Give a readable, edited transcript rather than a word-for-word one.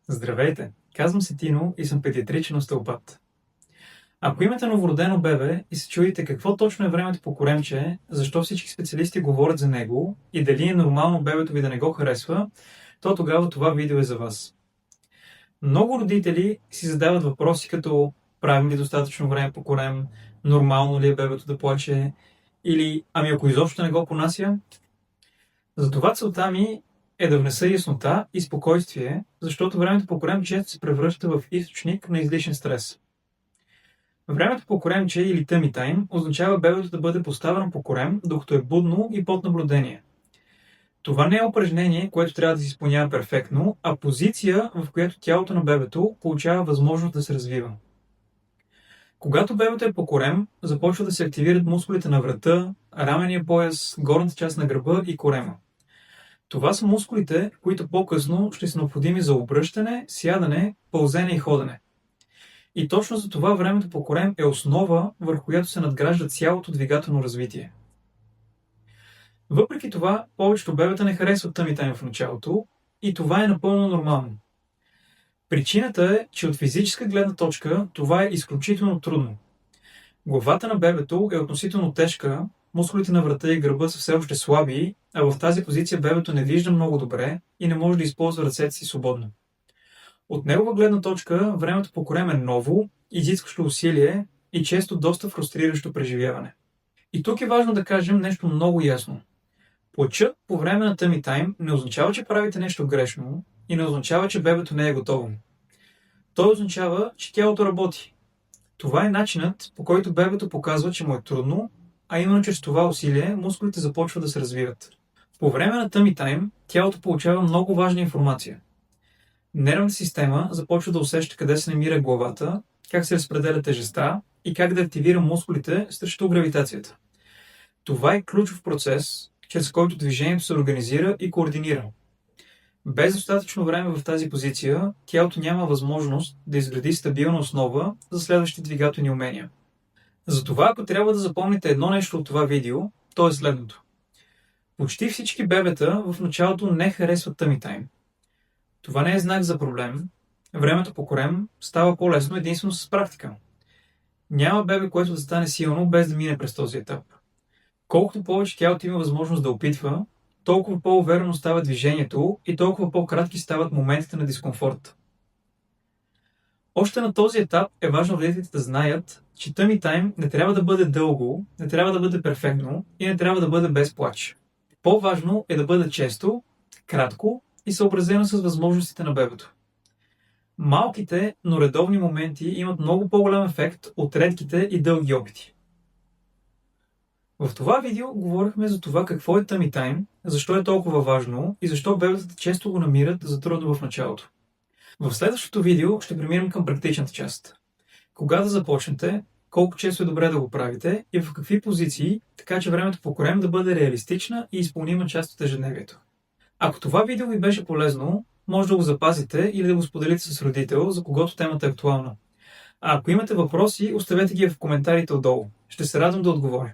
Здравейте! Казвам се Тино и съм педиатричен остеопат. Ако имате новородено бебе и се чудите какво точно е времето по коремче, защо всички специалисти говорят за него и дали е нормално бебето ви да не го харесва, то тогава това видео е за вас. Много родители си задават въпроси като: правим ли достатъчно време по корем, нормално ли е бебето да плаче, или ами ако изобщо не го понася? Затова целта ми е да внеса яснота и спокойствие, защото времето по корем често се превръща в източник на излишен стрес. Времето по коремче или tummy time означава бебето да бъде поставено по корем, докато е будно и под наблюдение. Това не е упражнение, което трябва да се изпълнява перфектно, а позиция, в която тялото на бебето получава възможност да се развива. Когато бебето е по корем, започва да се активират мускулите на врата, рамения пояс, горната част на гърба и корема. Това са мускулите, които по-късно ще са необходими за обръщане, сядане, пълзене и ходене. И точно за това времето по корем е основа, върху която се надгражда цялото двигателно развитие. Въпреки това, повечето бебета не харесват tummy time в началото и това е напълно нормално. Причината е, че от физическа гледна точка това е изключително трудно. Главата на бебето е относително тежка, мускулите на врата и гърба са все още слаби, а в тази позиция бебето не вижда много добре и не може да използва ръцете си свободно. От негова гледна точка, времето по корем е ново, изискващо усилие и често доста фрустриращо преживяване. И тук е важно да кажем нещо много ясно. Плачът по време на tummy time не означава, че правите нещо грешно и не означава, че бебето не е готово. Той означава, че тялото работи. Това е начинът, по който бебето показва, че му е трудно, а именно чрез това усилие мускулите започват да се развиват. По време на tummy time тялото получава много важна информация. Нервната система започва да усеща къде се намира главата, как се разпределя тежестта и как да активира мускулите срещу гравитацията. Това е ключов процес, чрез който движението се организира и координира. Без достатъчно време в тази позиция, тялото няма възможност да изгради стабилна основа за следващите двигателни умения. Затова, ако трябва да запомните едно нещо от това видео, то е следното. Почти всички бебета в началото не харесват tummy time. Това не е знак за проблем. Времето по корем става по-лесно единствено с практика. Няма бебе, което да стане силно без да мине през този етап. Колкото повече тялото има възможност да опитва, толкова по-уверено става движението и толкова по-кратки стават моментите на дискомфорт. Още на този етап е важно родителите да знаят, че tummy time не трябва да бъде дълго, не трябва да бъде перфектно и не трябва да бъде без плач. По-важно е да бъде често, кратко и съобразено с възможностите на бебето. Малките, но редовни моменти имат много по-голям ефект от редките и дълги опити. В това видео говорихме за това какво е tummy time, защо е толкова важно и защо бебетата често го намират за трудно в началото. В следващото видео ще преминем към практичната част. Кога да започнете, колко често е добре да го правите и в какви позиции, така че времето по корем да бъде реалистична и изпълнима част от ежедневието. Ако това видео ви беше полезно, може да го запазите или да го споделите с родител, за когото темата е актуална. А ако имате въпроси, оставете ги в коментарите отдолу. Ще се радвам да отговоря.